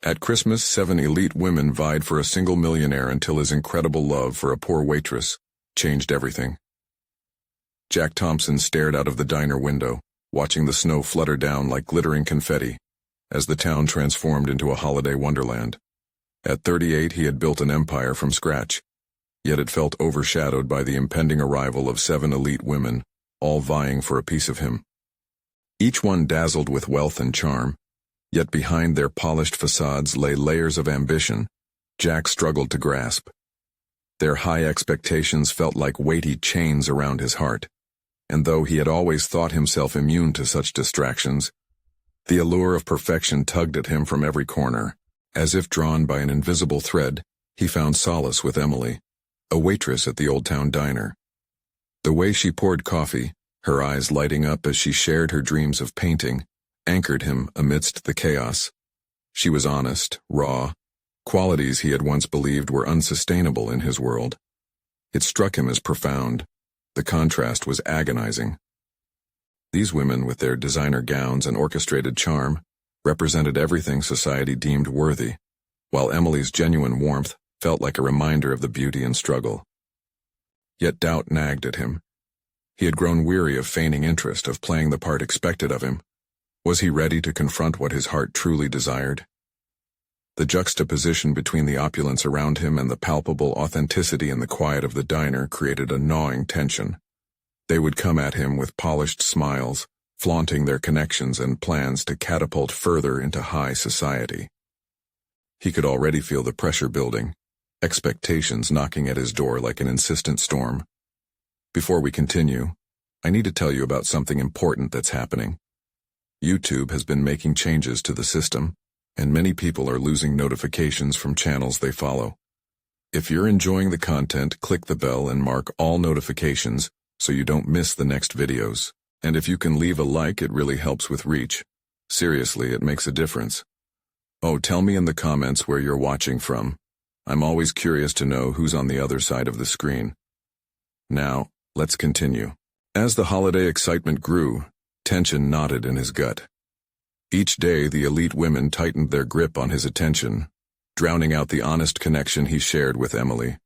At Christmas, 7 elite women vied for a single millionaire until his incredible love for a poor waitress changed everything. Jack Thompson stared out of the diner window, watching the snow flutter down like glittering confetti, as the town transformed into a holiday wonderland. At 38, he had built an empire from scratch, yet it felt overshadowed by the impending arrival of 7 elite women, all vying for a piece of him. Each one dazzled with wealth and charm, yet behind their polished facades lay layers of ambition Jack struggled to grasp. Their high expectations felt like weighty chains around his heart, and though he had always thought himself immune to such distractions, the allure of perfection tugged at him from every corner. As if drawn by an invisible thread, he found solace with Emily, a waitress at the Old Town diner. The way she poured coffee, her eyes lighting up as she shared her dreams of painting, anchored him amidst the chaos. She was honest, raw, qualities he had once believed were unsustainable in his world. It struck him as profound. The contrast was agonizing. These women, with their designer gowns and orchestrated charm, represented everything society deemed worthy, while Emily's genuine warmth felt like a reminder of the beauty and struggle. Yet doubt nagged at him. He had grown weary of feigning interest, of playing the part expected of him. Was he ready to confront what his heart truly desired? The juxtaposition between the opulence around him and the palpable authenticity in the quiet of the diner created a gnawing tension. They would come at him with polished smiles, flaunting their connections and plans to catapult further into high society. He could already feel the pressure building, expectations knocking at his door like an insistent storm. Before we continue, I need to tell you about something important that's happening. YouTube has been making changes to the system, and many people are losing notifications from channels they follow. If you're enjoying the content, click the bell and mark all notifications so you don't miss the next videos. And if you can leave a like, it really helps with reach. Seriously, it makes a difference. Oh, tell me in the comments where you're watching from. I'm always curious to know who's on the other side of the screen. Now, let's continue. As the holiday excitement grew, tension knotted in his gut. Each day, the elite women tightened their grip on his attention, drowning out the honest connection he shared with Emily.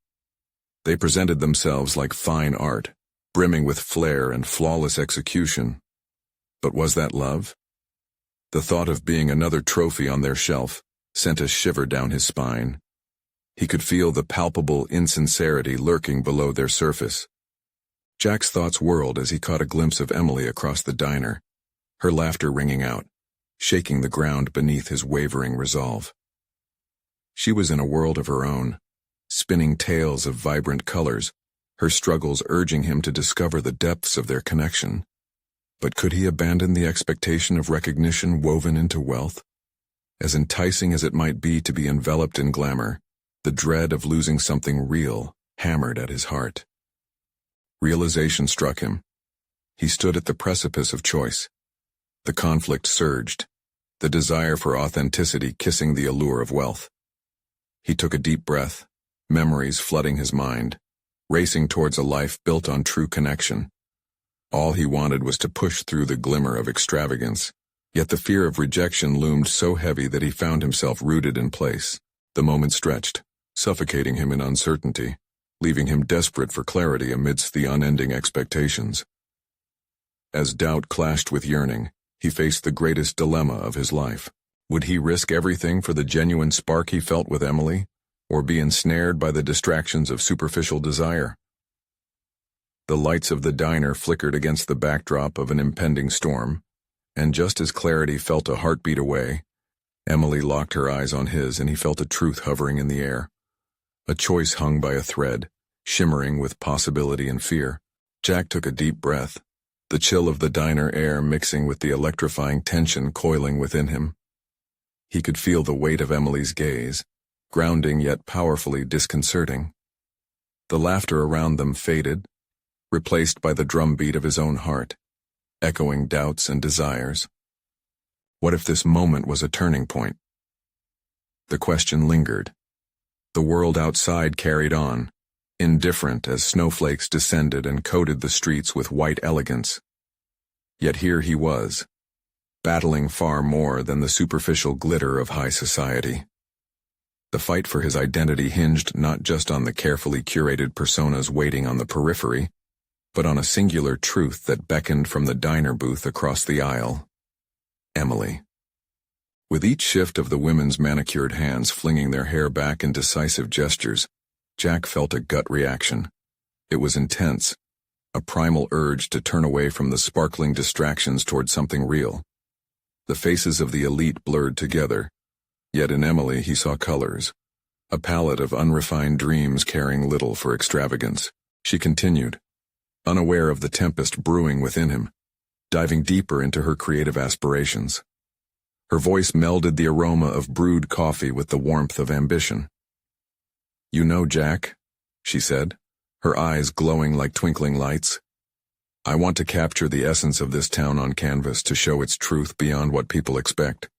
They presented themselves like fine art, brimming with flair and flawless execution. But was that love? The thought of being another trophy on their shelf sent a shiver down his spine. He could feel the palpable insincerity lurking below their surface. Jack's thoughts whirled as he caught a glimpse of Emily across the diner, her laughter ringing out, shaking the ground beneath his wavering resolve. She was in a world of her own, spinning tales of vibrant colors, her struggles urging him to discover the depths of their connection. But could he abandon the expectation of recognition woven into wealth? As enticing as it might be to be enveloped in glamour, the dread of losing something real hammered at his heart. Realization struck him. He stood at the precipice of choice. The conflict surged, the desire for authenticity kissing the allure of wealth. He took a deep breath, memories flooding his mind, racing towards a life built on true connection. All he wanted was to push through the glimmer of extravagance, yet the fear of rejection loomed so heavy that he found himself rooted in place. The moment stretched, suffocating him in uncertainty, leaving him desperate for clarity amidst the unending expectations. As doubt clashed with yearning, he faced the greatest dilemma of his life. Would he risk everything for the genuine spark he felt with Emily, or be ensnared by the distractions of superficial desire? The lights of the diner flickered against the backdrop of an impending storm, and just as Clarity felt a heartbeat away, Emily locked her eyes on his and he felt a truth hovering in the air. A choice hung by a thread, shimmering with possibility and fear. Jack took a deep breath, the chill of the diner air mixing with the electrifying tension coiling within him. He could feel the weight of Emily's gaze, grounding yet powerfully disconcerting. The laughter around them faded, replaced by the drumbeat of his own heart, echoing doubts and desires. What if this moment was a turning point? The question lingered. The world outside carried on, indifferent as snowflakes descended and coated the streets with white elegance. Yet here he was, battling far more than the superficial glitter of high society. The fight for his identity hinged not just on the carefully curated personas waiting on the periphery, but on a singular truth that beckoned from the diner booth across the aisle. Emily. With each shift of the women's manicured hands flinging their hair back in decisive gestures, Jack felt a gut reaction. It was intense, a primal urge to turn away from the sparkling distractions toward something real. The faces of the elite blurred together, yet in Emily he saw colors, a palette of unrefined dreams caring little for extravagance. She continued, unaware of the tempest brewing within him, diving deeper into her creative aspirations. Her voice melded the aroma of brewed coffee with the warmth of ambition. "You know, Jack," she said, her eyes glowing like twinkling lights, "I want to capture the essence of this town on canvas to show its truth beyond what people expect.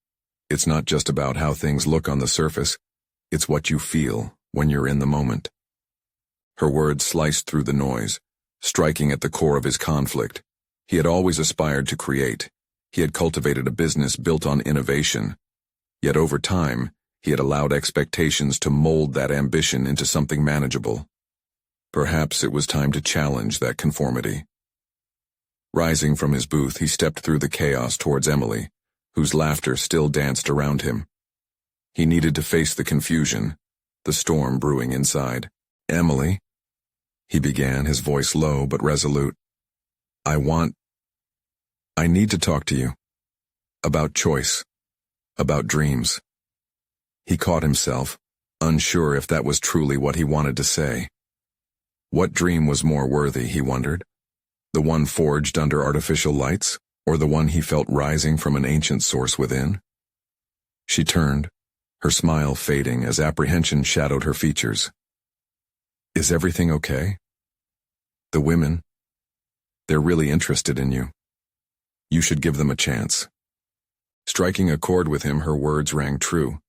It's not just about how things look on the surface, it's what you feel when you're in the moment." Her words sliced through the noise, striking at the core of his conflict. He had always aspired to create. He had cultivated a business built on innovation. Yet over time, he had allowed expectations to mold that ambition into something manageable. Perhaps it was time to challenge that conformity. Rising from his booth, he stepped through the chaos towards Emily, whose laughter still danced around him. He needed to face the confusion, the storm brewing inside. "Emily," he began, his voice low but resolute. I need to talk to you. About choice. About dreams." He caught himself, unsure if that was truly what he wanted to say. What dream was more worthy, he wondered? The one forged under artificial lights, or the one he felt rising from an ancient source within? She turned, her smile fading as apprehension shadowed her features. "Is everything okay? The women, they're really interested in you. You should give them a chance." Striking a chord with him, her words rang true.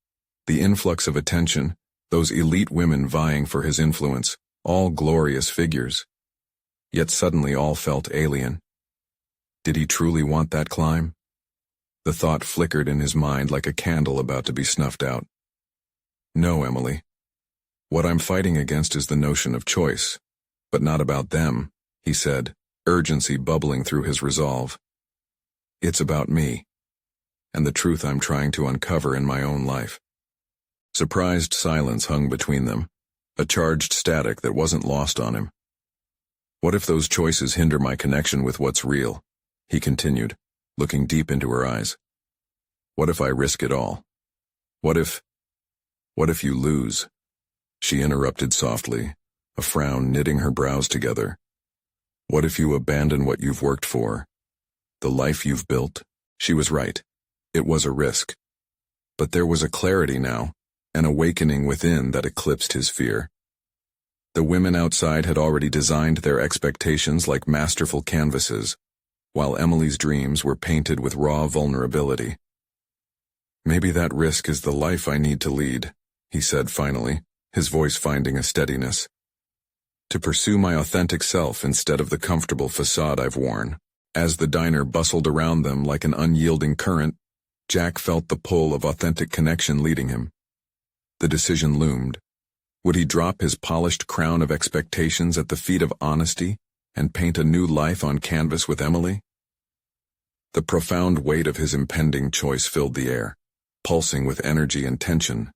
The influx of attention, those elite women vying for his influence, all glorious figures. Yet suddenly all felt alien. Did he truly want that climb? The thought flickered in his mind like a candle about to be snuffed out. "No, Emily. What I'm fighting against is the notion of choice, but not about them," he said, urgency bubbling through his resolve. "It's about me, and the truth I'm trying to uncover in my own life." Surprised silence hung between them, a charged static that wasn't lost on him. "What if those choices hinder my connection with what's real?" he continued, looking deep into her eyes. "What if I risk it all? What if you lose?" She interrupted softly, a frown knitting her brows together. "What if you abandon what you've worked for? The life you've built?" She was right. It was a risk. But there was a clarity now, an awakening within that eclipsed his fear. The women outside had already designed their expectations like masterful canvases, while Emily's dreams were painted with raw vulnerability. "Maybe that risk is the life I need to lead," he said finally, his voice finding a steadiness. "To pursue my authentic self instead of the comfortable facade I've worn." As the diner bustled around them like an unyielding current, Jack felt the pull of authentic connection leading him. The decision loomed. Would he drop his polished crown of expectations at the feet of honesty and paint a new life on canvas with Emily? The profound weight of his impending choice filled the air, pulsing with energy and tension.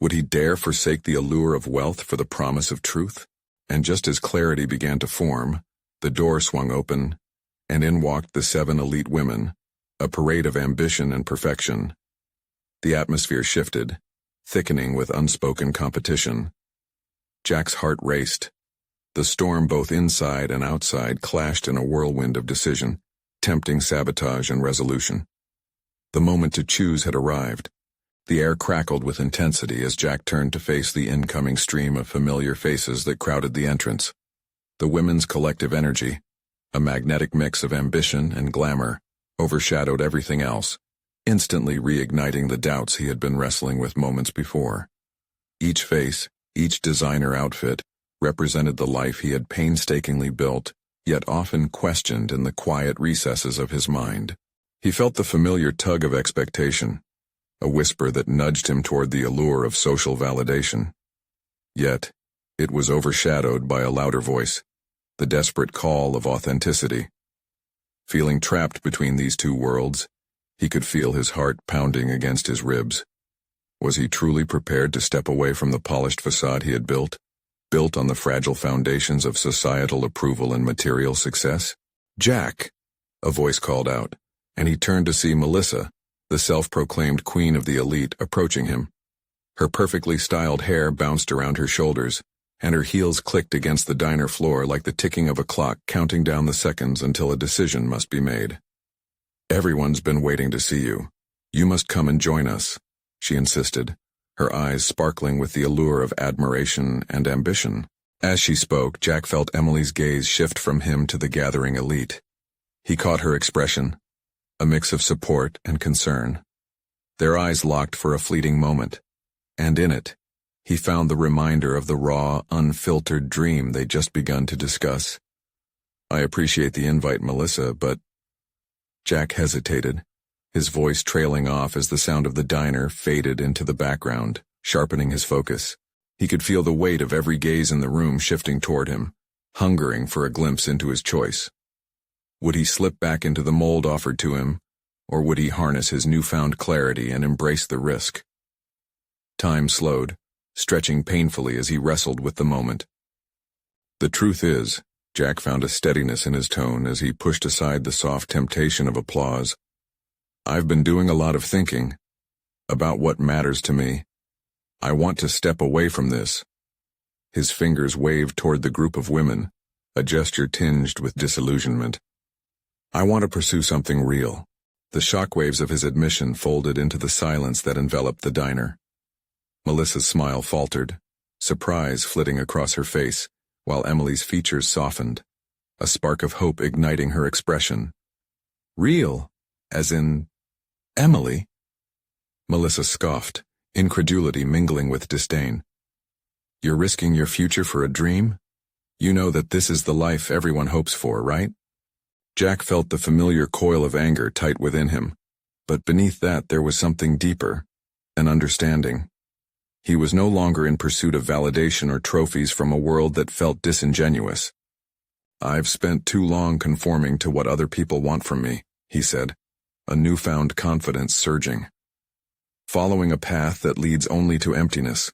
Would he dare forsake the allure of wealth for the promise of truth? And just as clarity began to form, the door swung open, and in walked the 7 elite women, a parade of ambition and perfection. The atmosphere shifted, thickening with unspoken competition. Jack's heart raced. The storm both inside and outside clashed in a whirlwind of decision, tempting sabotage and resolution. The moment to choose had arrived. The air crackled with intensity as Jack turned to face the incoming stream of familiar faces that crowded the entrance. The women's collective energy, a magnetic mix of ambition and glamour, overshadowed everything else, instantly reigniting the doubts he had been wrestling with moments before. Each face, each designer outfit, represented the life he had painstakingly built, yet often questioned in the quiet recesses of his mind. He felt the familiar tug of expectation, a whisper that nudged him toward the allure of social validation. Yet, it was overshadowed by a louder voice, the desperate call of authenticity. Feeling trapped between these two worlds, he could feel his heart pounding against his ribs. Was he truly prepared to step away from the polished facade he had built on the fragile foundations of societal approval and material success? "Jack," a voice called out, and he turned to see Melissa, the self-proclaimed queen of the elite, approaching him. Her perfectly styled hair bounced around her shoulders, and her heels clicked against the diner floor like the ticking of a clock counting down the seconds until a decision must be made. "Everyone's been waiting to see you. You must come and join us," she insisted, her eyes sparkling with the allure of admiration and ambition. As she spoke, Jack felt Emily's gaze shift from him to the gathering elite. He caught her expression, a mix of support and concern. Their eyes locked for a fleeting moment, and in it, he found the reminder of the raw, unfiltered dream they'd just begun to discuss. "I appreciate the invite, Melissa, but—" Jack hesitated, his voice trailing off as the sound of the diner faded into the background, sharpening his focus. He could feel the weight of every gaze in the room shifting toward him, hungering for a glimpse into his choice. Would he slip back into the mold offered to him, or would he harness his newfound clarity and embrace the risk? Time slowed, stretching painfully as he wrestled with the moment. "The truth is," Jack found a steadiness in his tone as he pushed aside the soft temptation of applause, "I've been doing a lot of thinking about what matters to me. I want to step away from this." His fingers waved toward the group of women, a gesture tinged with disillusionment. "I want to pursue something real." The shockwaves of his admission folded into the silence that enveloped the diner. Melissa's smile faltered, surprise flitting across her face, while Emily's features softened, a spark of hope igniting her expression. "Real? As in Emily?" Melissa scoffed, incredulity mingling with disdain. "You're risking your future for a dream? You know that this is the life everyone hopes for, right?" Jack felt the familiar coil of anger tight within him, but beneath that there was something deeper, an understanding. He was no longer in pursuit of validation or trophies from a world that felt disingenuous. "I've spent too long conforming to what other people want from me," he said, a newfound confidence surging. "Following a path that leads only to emptiness.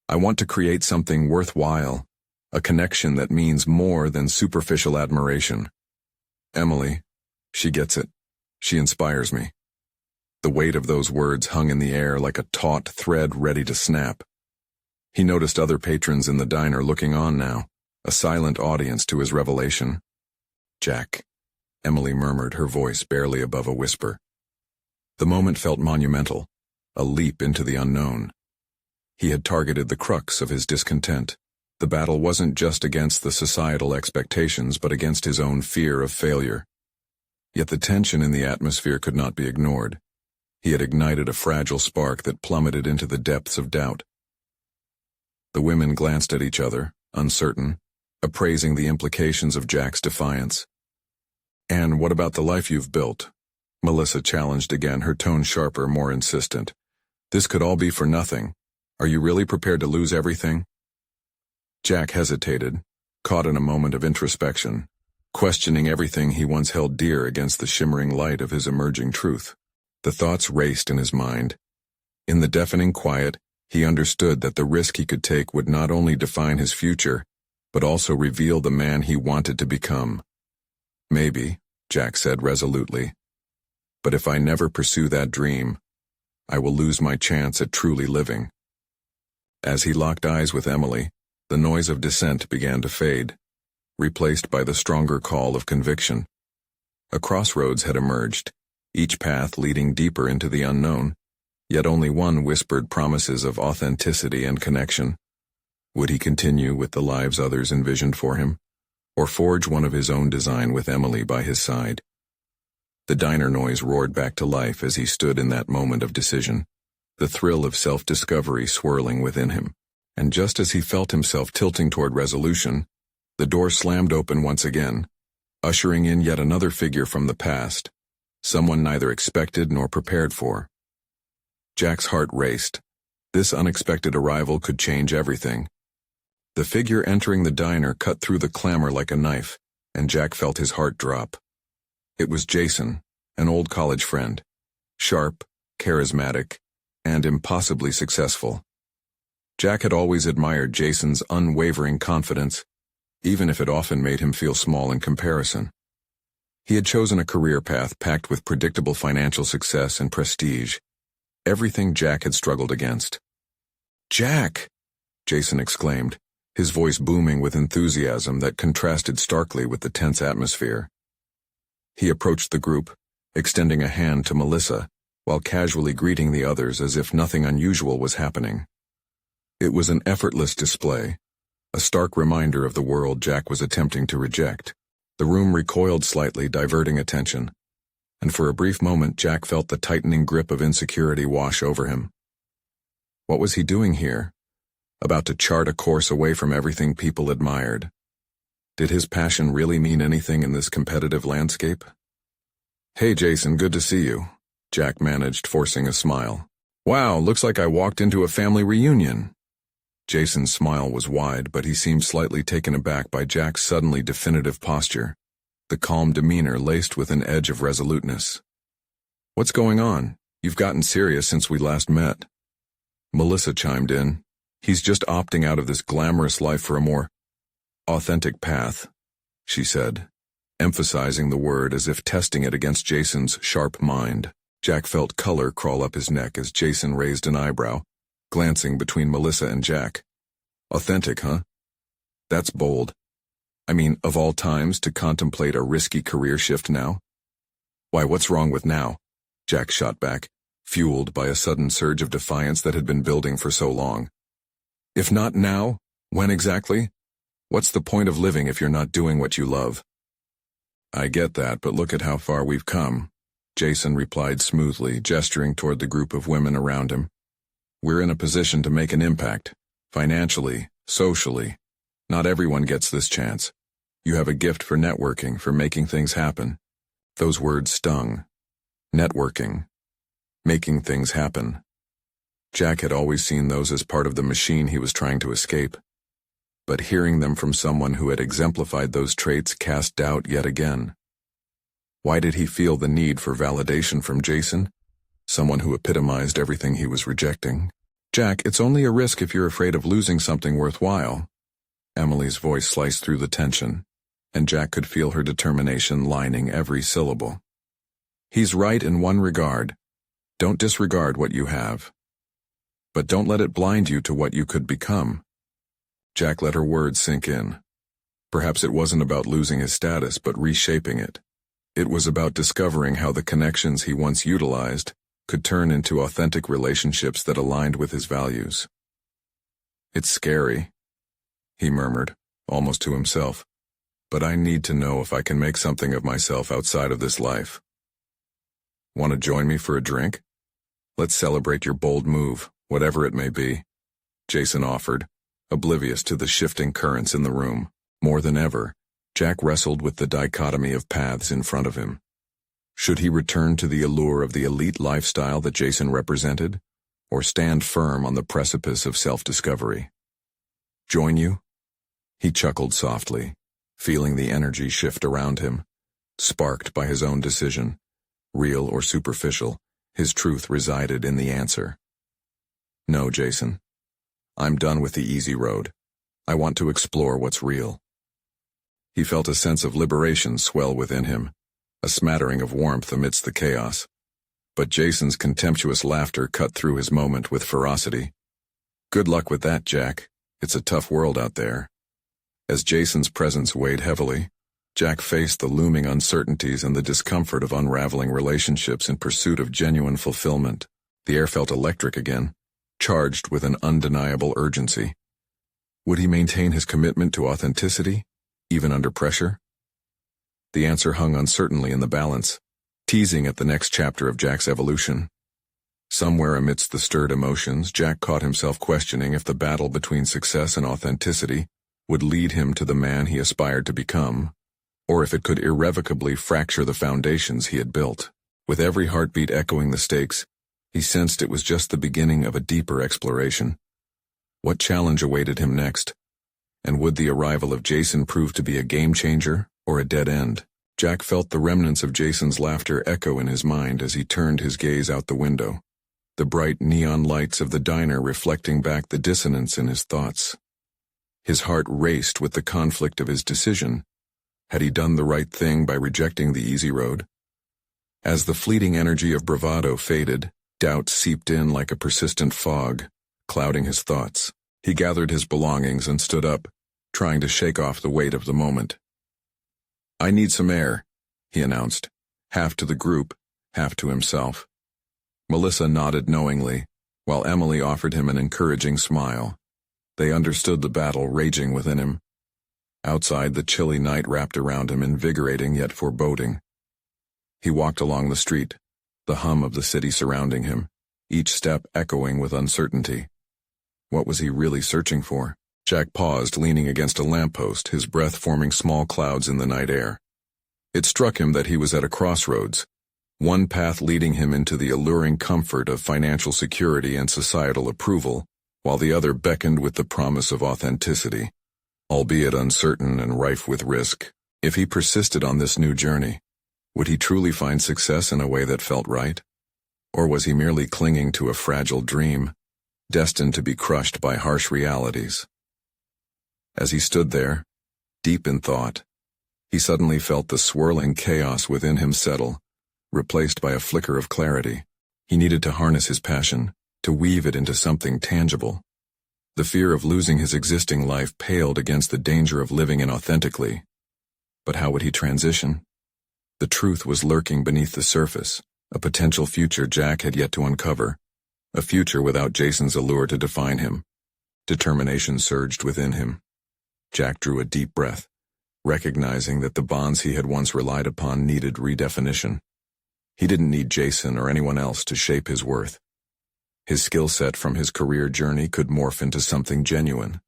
I want to create something worthwhile, a connection that means more than superficial admiration. Emily, she gets it. She inspires me." The weight of those words hung in the air like a taut thread ready to snap. He noticed other patrons in the diner looking on now, a silent audience to his revelation. "Jack," Emily murmured, her voice barely above a whisper. The moment felt monumental, a leap into the unknown. He had targeted the crux of his discontent. The battle wasn't just against the societal expectations but against his own fear of failure. Yet the tension in the atmosphere could not be ignored. He had ignited a fragile spark that plummeted into the depths of doubt. The women glanced at each other, uncertain, appraising the implications of Jack's defiance. "And what about the life you've built?" Melissa challenged again, her tone sharper, more insistent. "This could all be for nothing. Are you really prepared to lose everything?" Jack hesitated, caught in a moment of introspection, questioning everything he once held dear against the shimmering light of his emerging truth. The thoughts raced in his mind. In the deafening quiet, he understood that the risk he could take would not only define his future, but also reveal the man he wanted to become. "Maybe," Jack said resolutely, "but if I never pursue that dream, I will lose my chance at truly living." As he locked eyes with Emily, the noise of dissent began to fade, replaced by the stronger call of conviction. A crossroads had emerged, each path leading deeper into the unknown, yet only one whispered promises of authenticity and connection. Would he continue with the lives others envisioned for him, or forge one of his own design with Emily by his side? The diner noise roared back to life as he stood in that moment of decision, the thrill of self-discovery swirling within him. And just as he felt himself tilting toward resolution, the door slammed open once again, ushering in yet another figure from the past, someone neither expected nor prepared for. Jack's heart raced. This unexpected arrival could change everything. The figure entering the diner cut through the clamor like a knife, and Jack felt his heart drop. It was Jason, an old college friend. Sharp, charismatic, and impossibly successful. Jack had always admired Jason's unwavering confidence, even if it often made him feel small in comparison. He had chosen a career path packed with predictable financial success and prestige, everything Jack had struggled against. "Jack!" Jason exclaimed, his voice booming with enthusiasm that contrasted starkly with the tense atmosphere. He approached the group, extending a hand to Melissa, while casually greeting the others as if nothing unusual was happening. It was an effortless display, a stark reminder of the world Jack was attempting to reject. The room recoiled slightly, diverting attention, and for a brief moment Jack felt the tightening grip of insecurity wash over him. What was he doing here? About to chart a course away from everything people admired. Did his passion really mean anything in this competitive landscape? "Hey Jason, good to see you," Jack managed, forcing a smile. "Wow, looks like I walked into a family reunion." Jason's smile was wide, but he seemed slightly taken aback by Jack's suddenly definitive posture, the calm demeanor laced with an edge of resoluteness. "What's going on? You've gotten serious since we last met." Melissa chimed in. "He's just opting out of this glamorous life for a more authentic path," she said, emphasizing the word as if testing it against Jason's sharp mind. Jack felt color crawl up his neck as Jason raised an eyebrow, glancing between Melissa and Jack. "Authentic, huh? That's bold. I mean, of all times to contemplate a risky career shift now?" "Why, what's wrong with now?" Jack shot back, fueled by a sudden surge of defiance that had been building for so long. "If not now, when exactly? What's the point of living if you're not doing what you love?" "I get that, but look at how far we've come," Jason replied smoothly, gesturing toward the group of women around him. "We're in a position to make an impact, financially, socially. Not everyone gets this chance. You have a gift for networking, for making things happen." Those words stung. Networking. Making things happen. Jack had always seen those as part of the machine he was trying to escape. But hearing them from someone who had exemplified those traits cast doubt yet again. Why did he feel the need for validation from Jason? Someone who epitomized everything he was rejecting. "Jack, it's only a risk if you're afraid of losing something worthwhile." Emily's voice sliced through the tension, and Jack could feel her determination lining every syllable. "He's right in one regard. Don't disregard what you have. But don't let it blind you to what you could become." Jack let her words sink in. Perhaps it wasn't about losing his status, but reshaping it. It was about discovering how the connections he once utilized could turn into authentic relationships that aligned with his values. "It's scary," he murmured, almost to himself, "but I need to know if I can make something of myself outside of this life." "Want to join me for a drink? Let's celebrate your bold move, whatever it may be," Jason offered, oblivious to the shifting currents in the room. More than ever, Jack wrestled with the dichotomy of paths in front of him. Should he return to the allure of the elite lifestyle that Jason represented, or stand firm on the precipice of self-discovery? "Join you?" He chuckled softly, feeling the energy shift around him, sparked by his own decision. Real or superficial, his truth resided in the answer. "No, Jason. I'm done with the easy road. I want to explore what's real." He felt a sense of liberation swell within him, a smattering of warmth amidst the chaos. But Jason's contemptuous laughter cut through his moment with ferocity. "Good luck with that, Jack. It's a tough world out there." As Jason's presence weighed heavily, Jack faced the looming uncertainties and the discomfort of unraveling relationships in pursuit of genuine fulfillment. The air felt electric again, charged with an undeniable urgency. Would he maintain his commitment to authenticity, even under pressure? The answer hung uncertainly in the balance, teasing at the next chapter of Jack's evolution. Somewhere amidst the stirred emotions, Jack caught himself questioning if the battle between success and authenticity would lead him to the man he aspired to become, or if it could irrevocably fracture the foundations he had built. With every heartbeat echoing the stakes, he sensed it was just the beginning of a deeper exploration. What challenge awaited him next? And would the arrival of Jason prove to be a game-changer or a dead end? Jack felt the remnants of Jason's laughter echo in his mind as he turned his gaze out the window, the bright neon lights of the diner reflecting back the dissonance in his thoughts. His heart raced with the conflict of his decision. Had he done the right thing by rejecting the easy road? As the fleeting energy of bravado faded, doubt seeped in like a persistent fog, clouding his thoughts. He gathered his belongings and stood up, trying to shake off the weight of the moment. "I need some air," he announced, half to the group, half to himself. Melissa nodded knowingly, while Emily offered him an encouraging smile. They understood the battle raging within him. Outside, the chilly night wrapped around him, invigorating yet foreboding. He walked along the street, the hum of the city surrounding him, each step echoing with uncertainty. What was he really searching for? Jack paused, leaning against a lamppost, his breath forming small clouds in the night air. It struck him that he was at a crossroads, one path leading him into the alluring comfort of financial security and societal approval, while the other beckoned with the promise of authenticity, albeit uncertain and rife with risk. If he persisted on this new journey, would he truly find success in a way that felt right? Or was he merely clinging to a fragile dream, destined to be crushed by harsh realities? As he stood there, deep in thought, he suddenly felt the swirling chaos within him settle, replaced by a flicker of clarity. He needed to harness his passion, to weave it into something tangible. The fear of losing his existing life paled against the danger of living inauthentically. But how would he transition? The truth was lurking beneath the surface, a potential future Jack had yet to uncover, a future without Jason's allure to define him. Determination surged within him. Jack drew a deep breath, recognizing that the bonds he had once relied upon needed redefinition. He didn't need Jason or anyone else to shape his worth. His skill set from his career journey could morph into something genuine.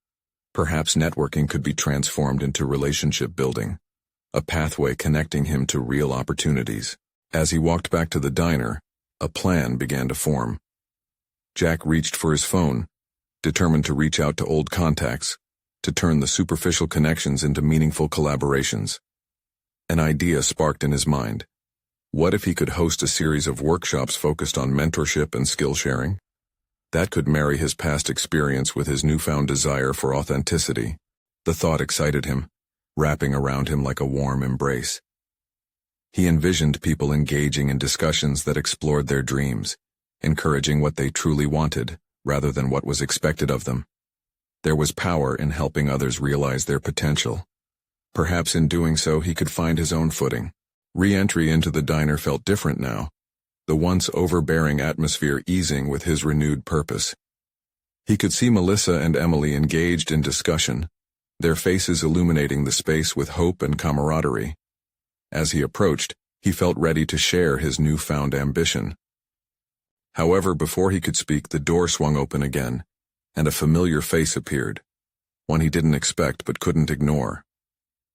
Perhaps networking could be transformed into relationship building, a pathway connecting him to real opportunities. As he walked back to the diner, a plan began to form. Jack reached for his phone, determined to reach out to old contacts, to turn the superficial connections into meaningful collaborations. An idea sparked in his mind. What if he could host a series of workshops focused on mentorship and skill sharing? That could marry his past experience with his newfound desire for authenticity. The thought excited him, wrapping around him like a warm embrace. He envisioned people engaging in discussions that explored their dreams, encouraging what they truly wanted, rather than what was expected of them. There was power in helping others realize their potential. Perhaps in doing so he could find his own footing. Re-entry into the diner felt different now, the once overbearing atmosphere easing with his renewed purpose. He could see Melissa and Emily engaged in discussion, their faces illuminating the space with hope and camaraderie. As he approached, he felt ready to share his newfound ambition. However, before he could speak, the door swung open again, and a familiar face appeared, one he didn't expect but couldn't ignore.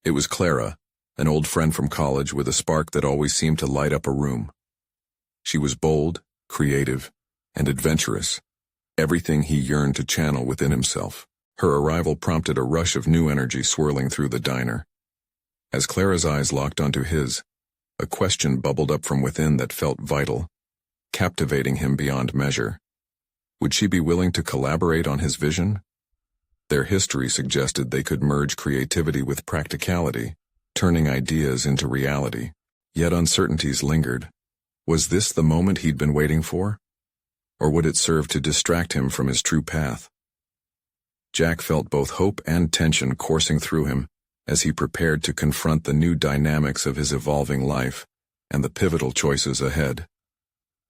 It was Clara, an old friend from college with a spark that always seemed to light up a room. She was bold, creative, and adventurous, everything he yearned to channel within himself. Her arrival prompted a rush of new energy swirling through the diner. As Clara's eyes locked onto his, a question bubbled up from within that felt vital, captivating him beyond measure. Would she be willing to collaborate on his vision? Their history suggested they could merge creativity with practicality, turning ideas into reality. Yet uncertainties lingered. Was this the moment he'd been waiting for? Or would it serve to distract him from his true path? Jack felt both hope and tension coursing through him as he prepared to confront the new dynamics of his evolving life and the pivotal choices ahead.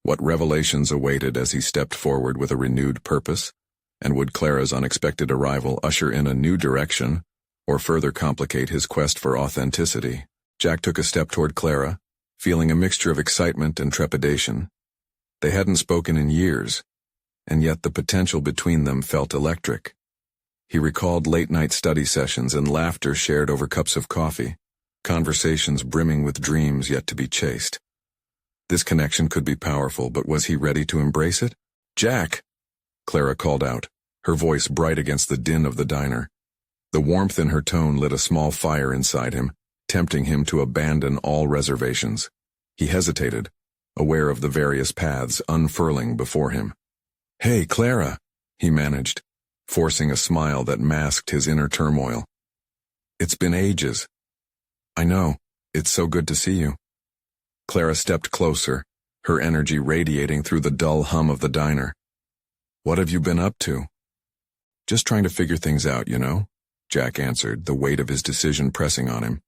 What revelations awaited as he stepped forward with a renewed purpose? And would Clara's unexpected arrival usher in a new direction, or further complicate his quest for authenticity? Jack took a step toward Clara, feeling a mixture of excitement and trepidation. They hadn't spoken in years, and yet the potential between them felt electric. He recalled late-night study sessions and laughter shared over cups of coffee, conversations brimming with dreams yet to be chased. This connection could be powerful, but was he ready to embrace it? "Jack!" Clara called out, her voice bright against the din of the diner. The warmth in her tone lit a small fire inside him, tempting him to abandon all reservations. He hesitated, aware of the various paths unfurling before him. "Hey, Clara," he managed, forcing a smile that masked his inner turmoil. "It's been ages." "I know. It's so good to see you." Clara stepped closer, her energy radiating through the dull hum of the diner. "What have you been up to?" "Just trying to figure things out, you know," Jack answered, the weight of his decision pressing on him.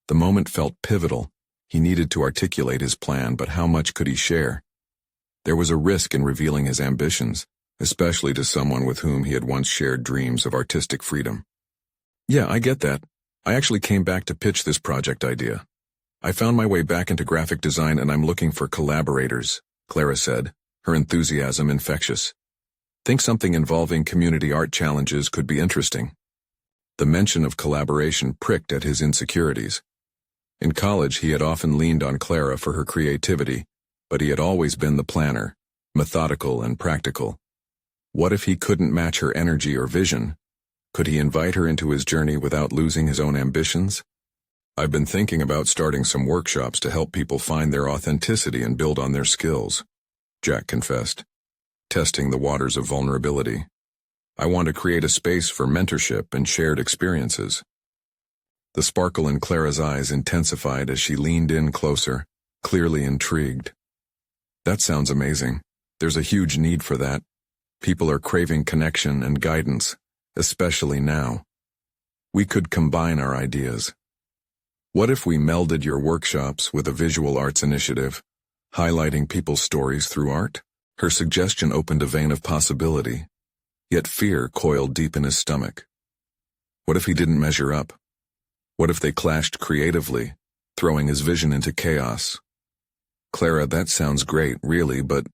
The moment felt pivotal. He needed to articulate his plan, but how much could he share? There was a risk in revealing his ambitions, especially to someone with whom he had once shared dreams of artistic freedom. "Yeah, I get that. I actually came back to pitch this project idea. I found my way back into graphic design and I'm looking for collaborators," Clara said, her enthusiasm infectious. "Think something involving community art challenges could be interesting." The mention of collaboration pricked at his insecurities. In college, he had often leaned on Clara for her creativity, but he had always been the planner, methodical and practical. What if he couldn't match her energy or vision? Could he invite her into his journey without losing his own ambitions? "I've been thinking about starting some workshops to help people find their authenticity and build on their skills," Jack confessed, testing the waters of vulnerability. "I want to create a space for mentorship and shared experiences." The sparkle in Clara's eyes intensified as she leaned in closer, clearly intrigued. "That sounds amazing. There's a huge need for that. People are craving connection and guidance, especially now. We could combine our ideas. What if we melded your workshops with a visual arts initiative, highlighting people's stories through art?" Her suggestion opened a vein of possibility, yet fear coiled deep in his stomach. What if he didn't measure up? What if they clashed creatively, throwing his vision into chaos? "Clara, that sounds great, really, but—"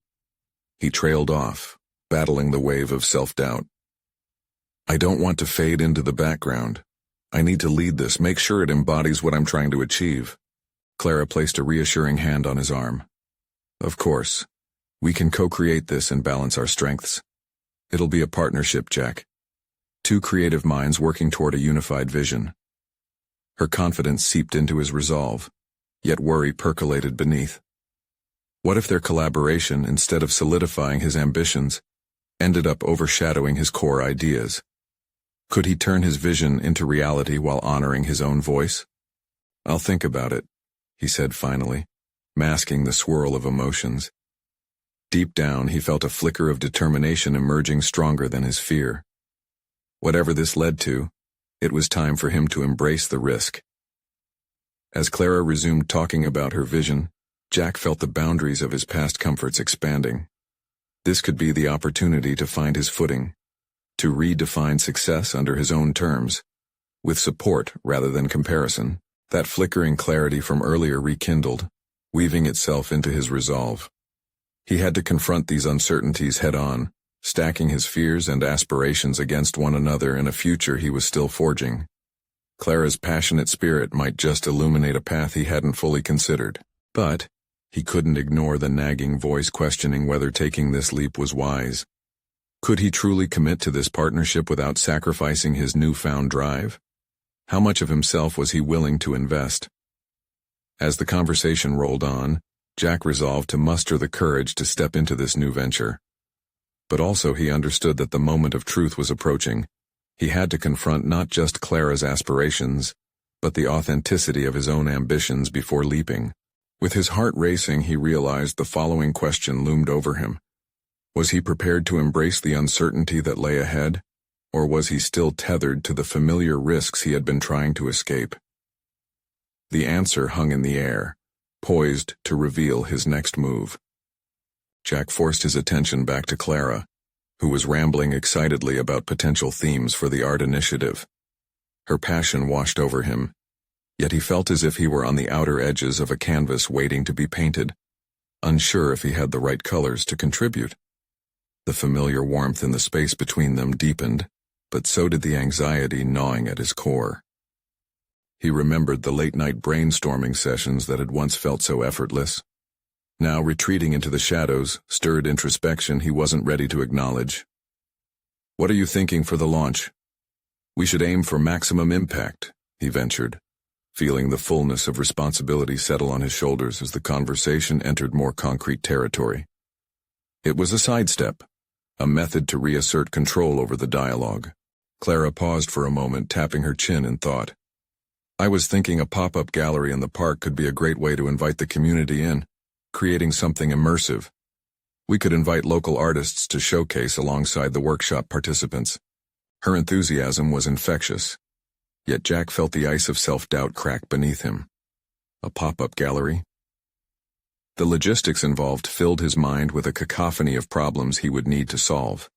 He trailed off, battling the wave of self-doubt. "I don't want to fade into the background. I need to lead this, make sure it embodies what I'm trying to achieve." Clara placed a reassuring hand on his arm. "Of course. We can co-create this and balance our strengths. It'll be a partnership, Jack. Two creative minds working toward a unified vision." Her confidence seeped into his resolve, yet worry percolated beneath. What if their collaboration, instead of solidifying his ambitions, ended up overshadowing his core ideas? Could he turn his vision into reality while honoring his own voice? "I'll think about it," he said finally, masking the swirl of emotions. Deep down, he felt a flicker of determination emerging stronger than his fear. Whatever this led to, it was time for him to embrace the risk. As Clara resumed talking about her vision, Jack felt the boundaries of his past comforts expanding. This could be the opportunity to find his footing, to redefine success under his own terms, with support rather than comparison. That flickering clarity from earlier rekindled, weaving itself into his resolve. He had to confront these uncertainties head-on, stacking his fears and aspirations against one another in a future he was still forging. Clara's passionate spirit might just illuminate a path he hadn't fully considered, but he couldn't ignore the nagging voice questioning whether taking this leap was wise. Could he truly commit to this partnership without sacrificing his newfound drive? How much of himself was he willing to invest? As the conversation rolled on, Jack resolved to muster the courage to step into this new venture. But also he understood that the moment of truth was approaching. He had to confront not just Clara's aspirations, but the authenticity of his own ambitions before leaping. With his heart racing, he realized the following question loomed over him. Was he prepared to embrace the uncertainty that lay ahead, or was he still tethered to the familiar risks he had been trying to escape? The answer hung in the air, poised to reveal his next move. Jack forced his attention back to Clara, who was rambling excitedly about potential themes for the art initiative. Her passion washed over him, yet he felt as if he were on the outer edges of a canvas waiting to be painted, unsure if he had the right colors to contribute. The familiar warmth in the space between them deepened, but so did the anxiety gnawing at his core. He remembered the late-night brainstorming sessions that had once felt so effortless. Now retreating into the shadows, stirred introspection he wasn't ready to acknowledge. "What are you thinking for the launch?" "We should aim for maximum impact," he ventured, feeling the fullness of responsibility settle on his shoulders as the conversation entered more concrete territory. It was a sidestep, a method to reassert control over the dialogue. Clara paused for a moment, tapping her chin in thought. "I was thinking a pop-up gallery in the park could be a great way to invite the community in, creating something immersive. We could invite local artists to showcase alongside the workshop participants." Her enthusiasm was infectious, yet Jack felt the ice of self-doubt crack beneath him. A pop-up gallery? The logistics involved filled his mind with a cacophony of problems he would need to solve.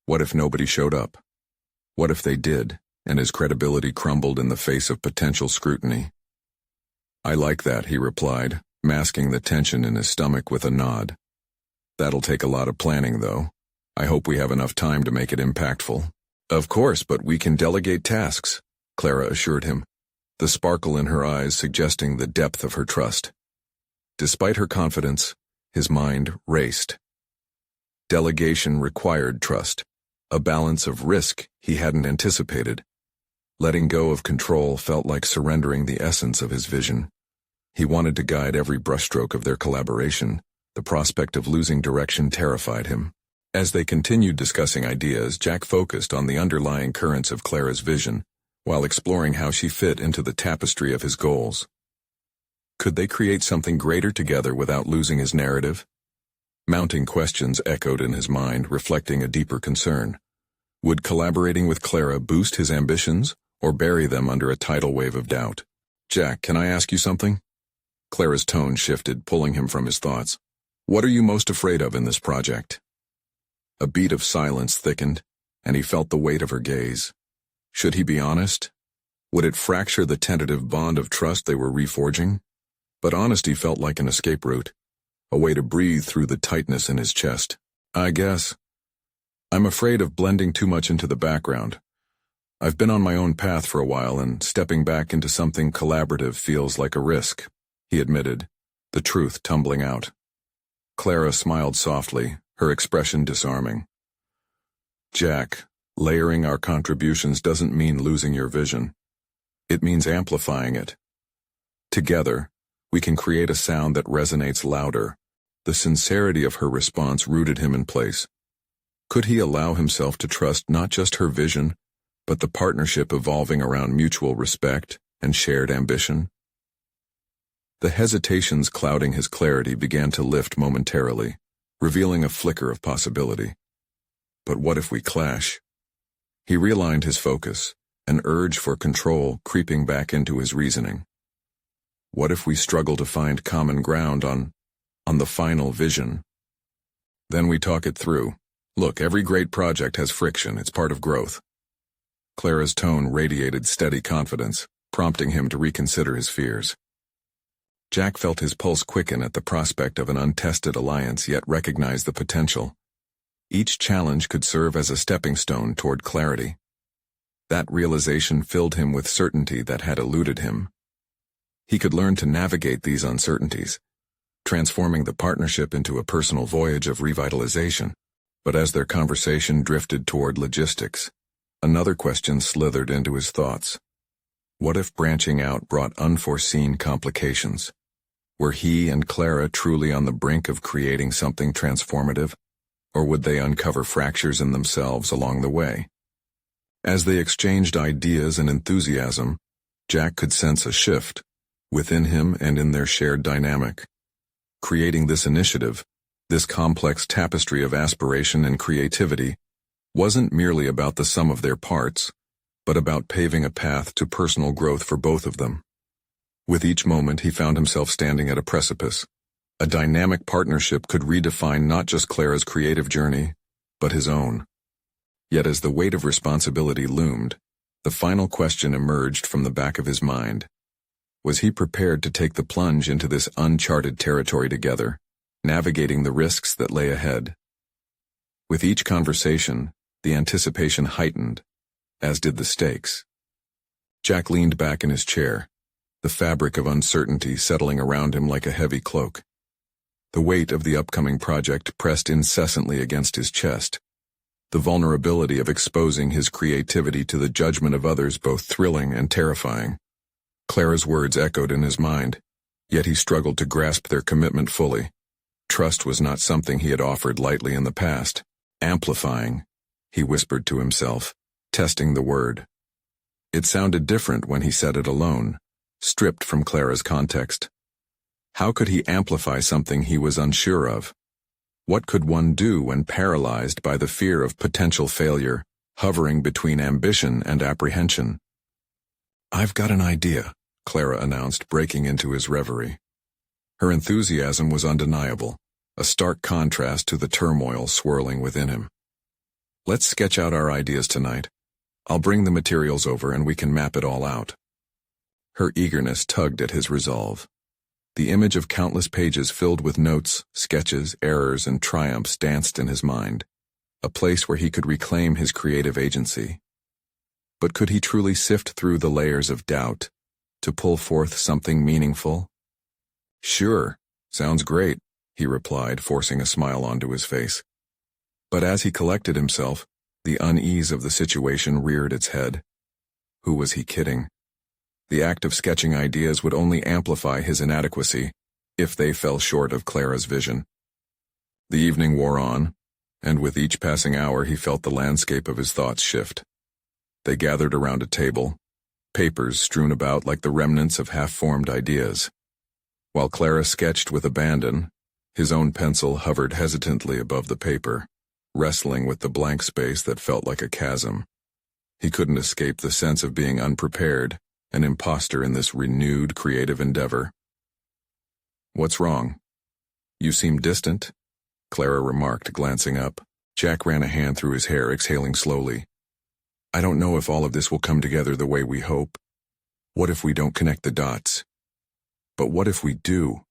What if nobody showed up? What if they did, and his credibility crumbled in the face of potential scrutiny? "I like that," he replied, masking the tension in his stomach with a nod. "That'll take a lot of planning, though. I hope we have enough time to make it impactful." "Of course, but we can delegate tasks," Clara assured him, the sparkle in her eyes suggesting the depth of her trust. Despite her confidence, his mind raced. Delegation required trust, a balance of risk he hadn't anticipated. Letting go of control felt like surrendering the essence of his vision. He wanted to guide every brushstroke of their collaboration. The prospect of losing direction terrified him. As they continued discussing ideas, Jack focused on the underlying currents of Clara's vision, while exploring how she fit into the tapestry of his goals. Could they create something greater together without losing his narrative? Mounting questions echoed in his mind, reflecting a deeper concern. Would collaborating with Clara boost his ambitions, or bury them under a tidal wave of doubt? "Jack, can I ask you something?" Clara's tone shifted, pulling him from his thoughts. "What are you most afraid of in this project?" A beat of silence thickened, and he felt the weight of her gaze. Should he be honest? Would it fracture the tentative bond of trust they were reforging? But honesty felt like an escape route, a way to breathe through the tightness in his chest. "I guess I'm afraid of blending too much into the background. I've been on my own path for a while, and stepping back into something collaborative feels like a risk," he admitted, the truth tumbling out. Clara smiled softly, her expression disarming. "Jack, layering our contributions doesn't mean losing your vision. It means amplifying it. Together, we can create a sound that resonates louder." The sincerity of her response rooted him in place. Could he allow himself to trust not just her vision, but the partnership evolving around mutual respect and shared ambition? The hesitations clouding his clarity began to lift momentarily, revealing a flicker of possibility. But what if we clash? He realigned his focus, an urge for control creeping back into his reasoning. What if we struggle to find common ground on the final vision? Then we talk it through. Look, every great project has friction, it's part of growth. Clara's tone radiated steady confidence, prompting him to reconsider his fears. Jack felt his pulse quicken at the prospect of an untested alliance, yet recognized the potential. Each challenge could serve as a stepping stone toward clarity. That realization filled him with certainty that had eluded him. He could learn to navigate these uncertainties, transforming the partnership into a personal voyage of revitalization. But as their conversation drifted toward logistics, another question slithered into his thoughts. What if branching out brought unforeseen complications? Were he and Clara truly on the brink of creating something transformative, or would they uncover fractures in themselves along the way? As they exchanged ideas and enthusiasm, Jack could sense a shift within him and in their shared dynamic. Creating this initiative, this complex tapestry of aspiration and creativity, wasn't merely about the sum of their parts, but about paving a path to personal growth for both of them. With each moment, he found himself standing at a precipice. A dynamic partnership could redefine not just Clara's creative journey, but his own. Yet as the weight of responsibility loomed, the final question emerged from the back of his mind. Was he prepared to take the plunge into this uncharted territory together, navigating the risks that lay ahead? With each conversation, the anticipation heightened, as did the stakes. Jack leaned back in his chair, the fabric of uncertainty settling around him like a heavy cloak. The weight of the upcoming project pressed incessantly against his chest. The vulnerability of exposing his creativity to the judgment of others both thrilling and terrifying. Clara's words echoed in his mind, yet he struggled to grasp their commitment fully. Trust was not something he had offered lightly in the past. Amplifying, he whispered to himself, testing the word. It sounded different when he said it alone, stripped from Clara's context. How could he amplify something he was unsure of? What could one do when paralyzed by the fear of potential failure, hovering between ambition and apprehension? "I've got an idea," Clara announced, breaking into his reverie. Her enthusiasm was undeniable, a stark contrast to the turmoil swirling within him. "Let's sketch out our ideas tonight. I'll bring the materials over and we can map it all out." Her eagerness tugged at his resolve. The image of countless pages filled with notes, sketches, errors, and triumphs danced in his mind, a place where he could reclaim his creative agency. But could he truly sift through the layers of doubt to pull forth something meaningful? "Sure, sounds great," he replied, forcing a smile onto his face. But as he collected himself, the unease of the situation reared its head. Who was he kidding? The act of sketching ideas would only amplify his inadequacy, if they fell short of Clara's vision. The evening wore on, and with each passing hour he felt the landscape of his thoughts shift. They gathered around a table, papers strewn about like the remnants of half-formed ideas. While Clara sketched with abandon, his own pencil hovered hesitantly above the paper, wrestling with the blank space that felt like a chasm. He couldn't escape the sense of being unprepared, an imposter in this renewed creative endeavor. "What's wrong? You seem distant," Clara remarked, glancing up. Jack ran a hand through his hair, exhaling slowly. "I don't know if all of this will come together the way we hope. What if we don't connect the dots? But what if we do?"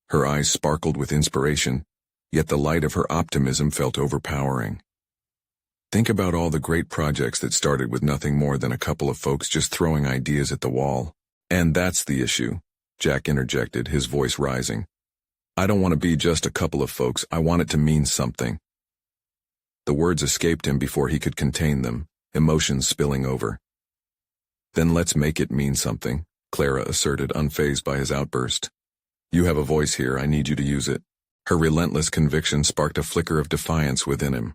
Her eyes sparkled with inspiration, yet the light of her optimism felt overpowering. "Think about all the great projects that started with nothing more than a couple of folks just throwing ideas at the wall. And that's the issue," Jack interjected, his voice rising. "I don't want to be just a couple of folks, I want it to mean something." The words escaped him before he could contain them, emotions spilling over. "Then let's make it mean something," Clara asserted, unfazed by his outburst. "You have a voice here, I need you to use it." Her relentless conviction sparked a flicker of defiance within him.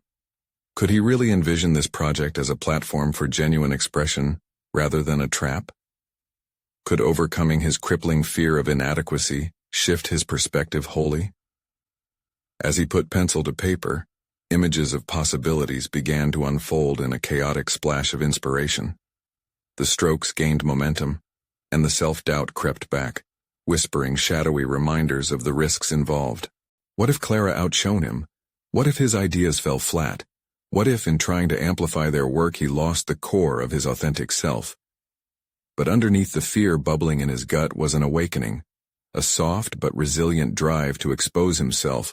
Could he really envision this project as a platform for genuine expression, rather than a trap? Could overcoming his crippling fear of inadequacy shift his perspective wholly? As he put pencil to paper, images of possibilities began to unfold in a chaotic splash of inspiration. The strokes gained momentum, and the self-doubt crept back, whispering shadowy reminders of the risks involved. What if Clara outshone him? What if his ideas fell flat? What if, in trying to amplify their work, he lost the core of his authentic self? But underneath the fear bubbling in his gut was an awakening, a soft but resilient drive to expose himself,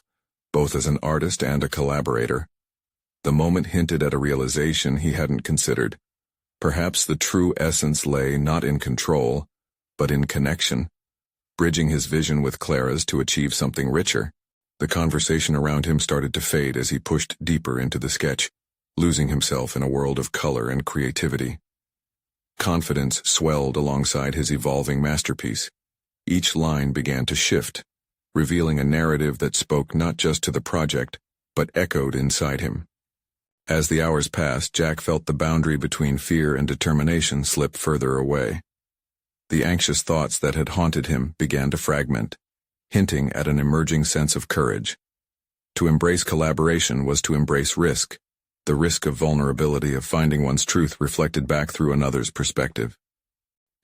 both as an artist and a collaborator. The moment hinted at a realization he hadn't considered. Perhaps the true essence lay not in control, but in connection, bridging his vision with Clara's to achieve something richer. The conversation around him started to fade as he pushed deeper into the sketch, losing himself in a world of color and creativity. Confidence swelled alongside his evolving masterpiece. Each line began to shift, revealing a narrative that spoke not just to the project, but echoed inside him. As the hours passed, Jack felt the boundary between fear and determination slip further away. The anxious thoughts that had haunted him began to fragment, hinting at an emerging sense of courage. To embrace collaboration was to embrace risk, the risk of vulnerability, of finding one's truth reflected back through another's perspective.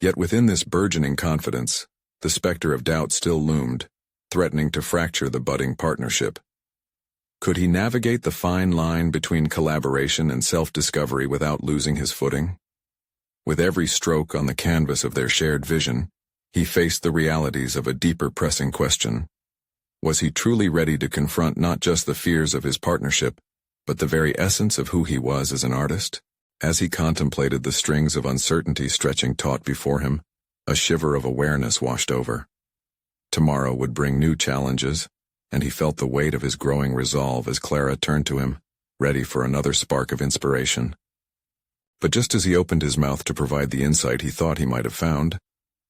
Yet within this burgeoning confidence, the specter of doubt still loomed, threatening to fracture the budding partnership. Could he navigate the fine line between collaboration and self-discovery without losing his footing? With every stroke on the canvas of their shared vision, he faced the realities of a deeper pressing question. Was he truly ready to confront not just the fears of his partnership, but the very essence of who he was as an artist? As he contemplated the strings of uncertainty stretching taut before him, a shiver of awareness washed over. Tomorrow would bring new challenges, and he felt the weight of his growing resolve as Clara turned to him, ready for another spark of inspiration. But just as he opened his mouth to provide the insight he thought he might have found,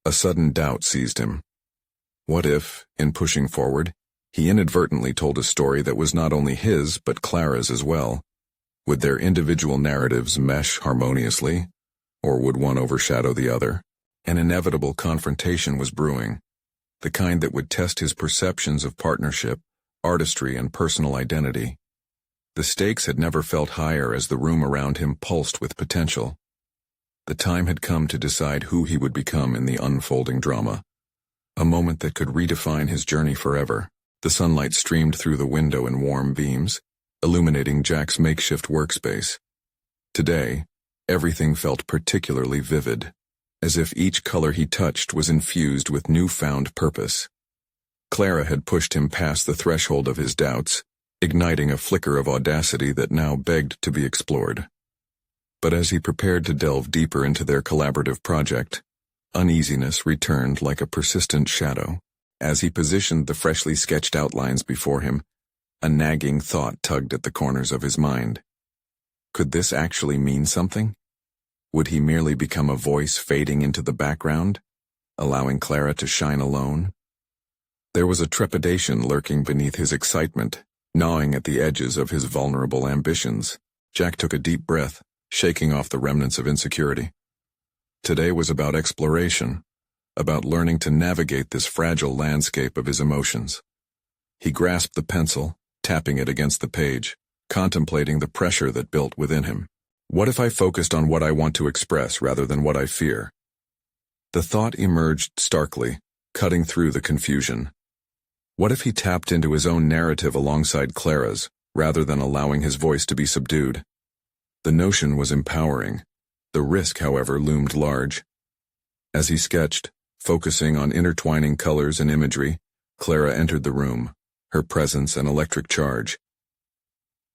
a sudden doubt seized him. What if, in pushing forward, he inadvertently told a story that was not only his but Clara's as well? Would their individual narratives mesh harmoniously, or would one overshadow the other? An inevitable confrontation was brewing, the kind that would test his perceptions of partnership, artistry, and personal identity. The stakes had never felt higher as the room around him pulsed with potential. The time had come to decide who he would become in the unfolding drama, a moment that could redefine his journey forever. The sunlight streamed through the window in warm beams, illuminating Jack's makeshift workspace. Today, everything felt particularly vivid, as if each color he touched was infused with newfound purpose. Clara had pushed him past the threshold of his doubts, igniting a flicker of audacity that now begged to be explored. But as he prepared to delve deeper into their collaborative project, uneasiness returned like a persistent shadow. As he positioned the freshly sketched outlines before him, a nagging thought tugged at the corners of his mind. Could this actually mean something? Would he merely become a voice fading into the background, allowing Clara to shine alone? There was a trepidation lurking beneath his excitement, gnawing at the edges of his vulnerable ambitions. Jack took a deep breath, shaking off the remnants of insecurity. Today was about exploration, about learning to navigate this fragile landscape of his emotions. He grasped the pencil, tapping it against the page, contemplating the pressure that built within him. What if I focused on what I want to express rather than what I fear? The thought emerged starkly, cutting through the confusion. What if he tapped into his own narrative alongside Clara's, rather than allowing his voice to be subdued? The notion was empowering. The risk, however, loomed large. As he sketched, focusing on intertwining colors and imagery, Clara entered the room, her presence an electric charge.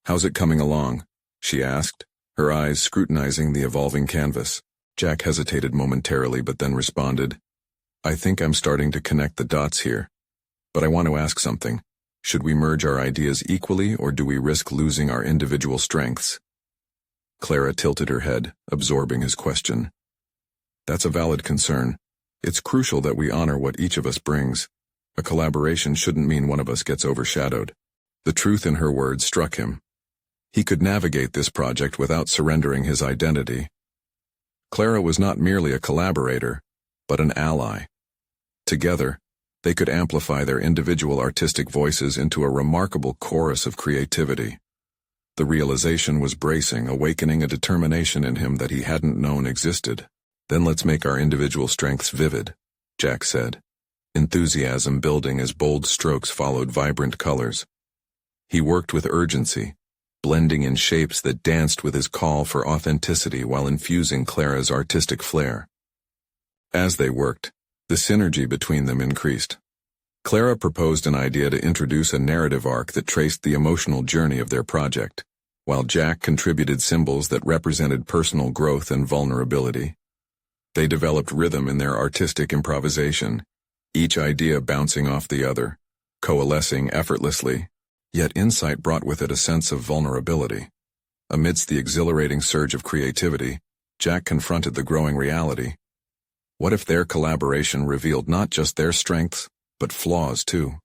"How's it coming along?" she asked, her eyes scrutinizing the evolving canvas. Jack hesitated momentarily but then responded, "I think I'm starting to connect the dots here. But I want to ask something. Should we merge our ideas equally, or do we risk losing our individual strengths?" Clara tilted her head, absorbing his question. "That's a valid concern. It's crucial that we honor what each of us brings. A collaboration shouldn't mean one of us gets overshadowed." The truth in her words struck him. He could navigate this project without surrendering his identity. Clara was not merely a collaborator, but an ally. Together, they could amplify their individual artistic voices into a remarkable chorus of creativity. The realization was bracing, awakening a determination in him that he hadn't known existed. "Then let's make our individual strengths vivid," Jack said, enthusiasm building as bold strokes followed vibrant colors. He worked with urgency, blending in shapes that danced with his call for authenticity while infusing Clara's artistic flair. As they worked, the synergy between them increased. Clara proposed an idea to introduce a narrative arc that traced the emotional journey of their project, while Jack contributed symbols that represented personal growth and vulnerability. They developed rhythm in their artistic improvisation, each idea bouncing off the other, coalescing effortlessly, yet insight brought with it a sense of vulnerability. Amidst the exhilarating surge of creativity, Jack confronted the growing reality. What if their collaboration revealed not just their strengths, but flaws too?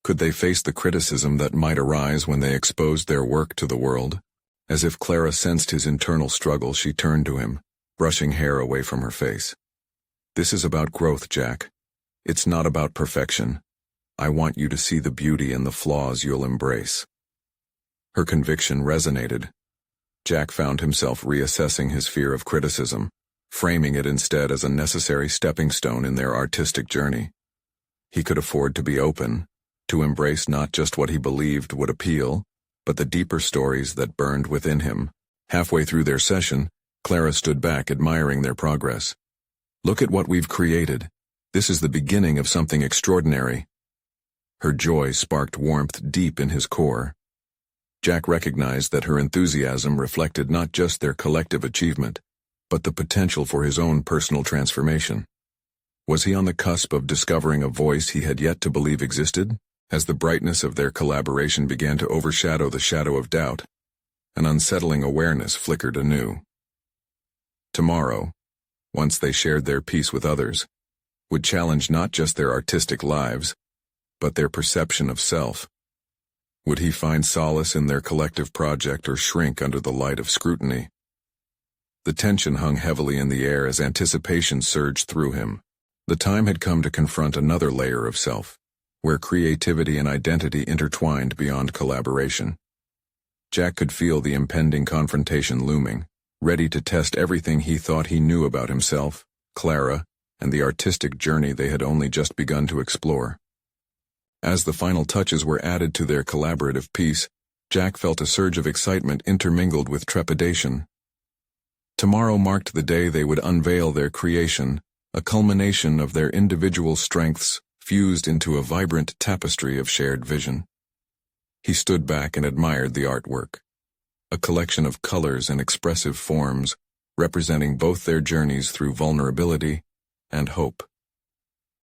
Could they face the criticism that might arise when they exposed their work to the world? As if Clara sensed his internal struggle, she turned to him, brushing hair away from her face. "This is about growth, Jack. It's not about perfection. I want you to see the beauty in the flaws you'll embrace." Her conviction resonated. Jack found himself reassessing his fear of criticism, framing it instead as a necessary stepping stone in their artistic journey. He could afford to be open, to embrace not just what he believed would appeal, but the deeper stories that burned within him. Halfway through their session, Clara stood back, admiring their progress. "Look at what we've created. This is the beginning of something extraordinary." Her joy sparked warmth deep in his core. Jack recognized that her enthusiasm reflected not just their collective achievement, but the potential for his own personal transformation. Was he on the cusp of discovering a voice he had yet to believe existed? As the brightness of their collaboration began to overshadow the shadow of doubt, an unsettling awareness flickered anew. Tomorrow, once they shared their piece with others, would challenge not just their artistic lives, but their perception of self. Would he find solace in their collective project or shrink under the light of scrutiny? The tension hung heavily in the air as anticipation surged through him. The time had come to confront another layer of self, where creativity and identity intertwined beyond collaboration. Jack could feel the impending confrontation looming, ready to test everything he thought he knew about himself, Clara, and the artistic journey they had only just begun to explore. As the final touches were added to their collaborative piece, Jack felt a surge of excitement intermingled with trepidation. Tomorrow marked the day they would unveil their creation, a culmination of their individual strengths fused into a vibrant tapestry of shared vision. He stood back and admired the artwork, a collection of colors and expressive forms, representing both their journeys through vulnerability and hope.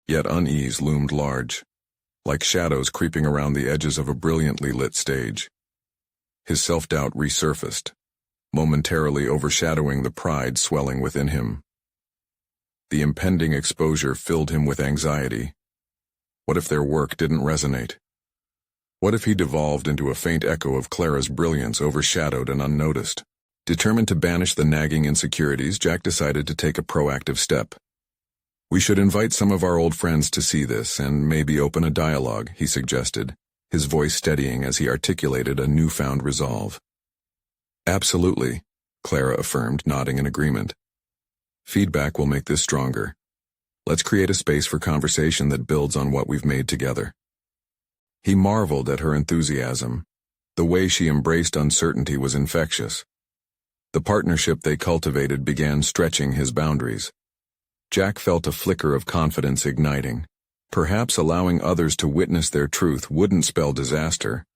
Yet unease loomed large, like shadows creeping around the edges of a brilliantly lit stage. His self-doubt resurfaced, momentarily overshadowing the pride swelling within him. The impending exposure filled him with anxiety. What if their work didn't resonate? What if he devolved into a faint echo of Clara's brilliance, overshadowed and unnoticed? Determined to banish the nagging insecurities, Jack decided to take a proactive step. "We should invite some of our old friends to see this and maybe open a dialogue," he suggested, his voice steadying as he articulated a newfound resolve. "Absolutely," Clara affirmed, nodding in agreement. "Feedback will make this stronger. Let's create a space for conversation that builds on what we've made together." He marveled at her enthusiasm. The way she embraced uncertainty was infectious. The partnership they cultivated began stretching his boundaries. Jack felt a flicker of confidence igniting. Perhaps allowing others to witness their truth wouldn't spell disaster,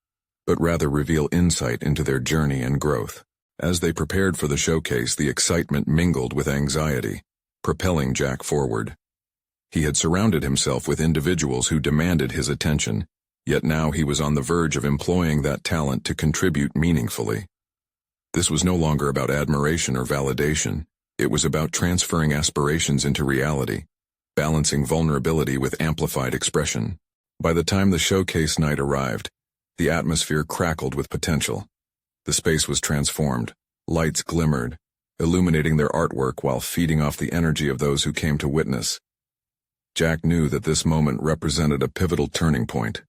but rather reveal insight into their journey and growth. As they prepared for the showcase, the excitement mingled with anxiety, propelling Jack forward. He had surrounded himself with individuals who demanded his attention, yet now he was on the verge of employing that talent to contribute meaningfully. This was no longer about admiration or validation. It was about transferring aspirations into reality, balancing vulnerability with amplified expression. By the time the showcase night arrived, the atmosphere crackled with potential. The space was transformed, lights glimmered, illuminating their artwork while feeding off the energy of those who came to witness. Jack knew that this moment represented a pivotal turning point,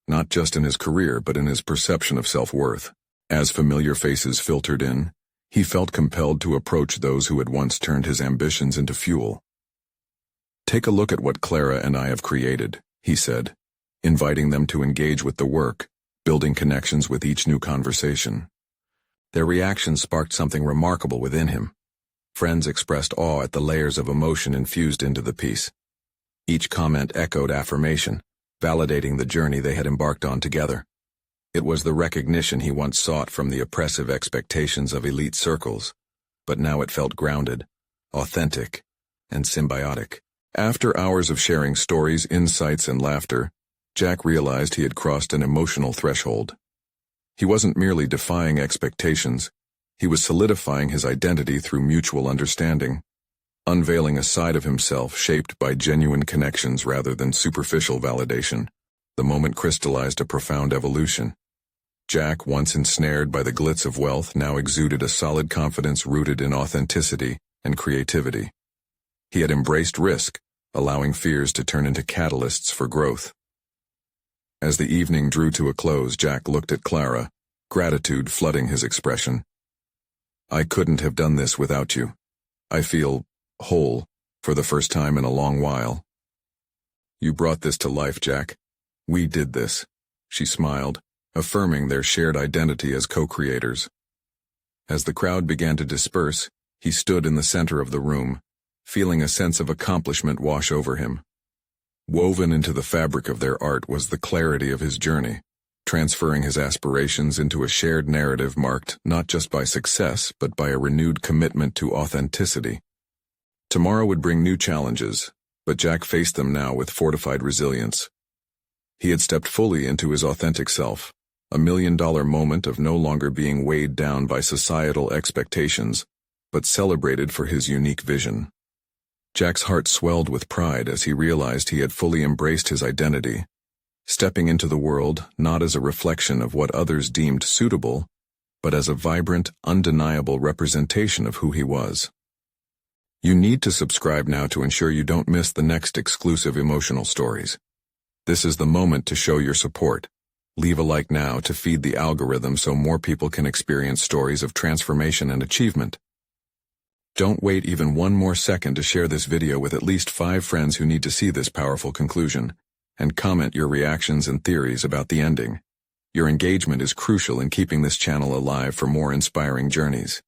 not just in his career but in his perception of self-worth. As familiar faces filtered in, he felt compelled to approach those who had once turned his ambitions into fuel. "Take a look at what Clara and I have created," he said, inviting them to engage with the work, building connections with each new conversation. Their reaction sparked something remarkable within him. Friends expressed awe at the layers of emotion infused into the piece. Each comment echoed affirmation, validating the journey they had embarked on together. It was the recognition he once sought from the oppressive expectations of elite circles, but now it felt grounded, authentic, and symbiotic. After hours of sharing stories, insights, and laughter, Jack realized he had crossed an emotional threshold. He wasn't merely defying expectations, he was solidifying his identity through mutual understanding, unveiling a side of himself shaped by genuine connections rather than superficial validation. The moment crystallized a profound evolution. Jack, once ensnared by the glitz of wealth, now exuded a solid confidence rooted in authenticity and creativity. He had embraced risk, allowing fears to turn into catalysts for growth. As the evening drew to a close, Jack looked at Clara, gratitude flooding his expression. "I couldn't have done this without you. I feel whole for the first time in a long while." "You brought this to life, Jack. We did this," she smiled, affirming their shared identity as co-creators. As the crowd began to disperse, he stood in the center of the room, feeling a sense of accomplishment wash over him. Woven into the fabric of their art was the clarity of his journey, transferring his aspirations into a shared narrative marked not just by success but by a renewed commitment to authenticity. Tomorrow would bring new challenges, but Jack faced them now with fortified resilience. He had stepped fully into his authentic self, a million-dollar moment of no longer being weighed down by societal expectations, but celebrated for his unique vision. Jack's heart swelled with pride as he realized he had fully embraced his identity, stepping into the world not as a reflection of what others deemed suitable, but as a vibrant, undeniable representation of who he was. You need to subscribe now to ensure you don't miss the next exclusive emotional stories. This is the moment to show your support. Leave a like now to feed the algorithm so more people can experience stories of transformation and achievement. Don't wait even one more second to share this video with at least 5 friends who need to see this powerful conclusion, and comment your reactions and theories about the ending. Your engagement is crucial in keeping this channel alive for more inspiring journeys.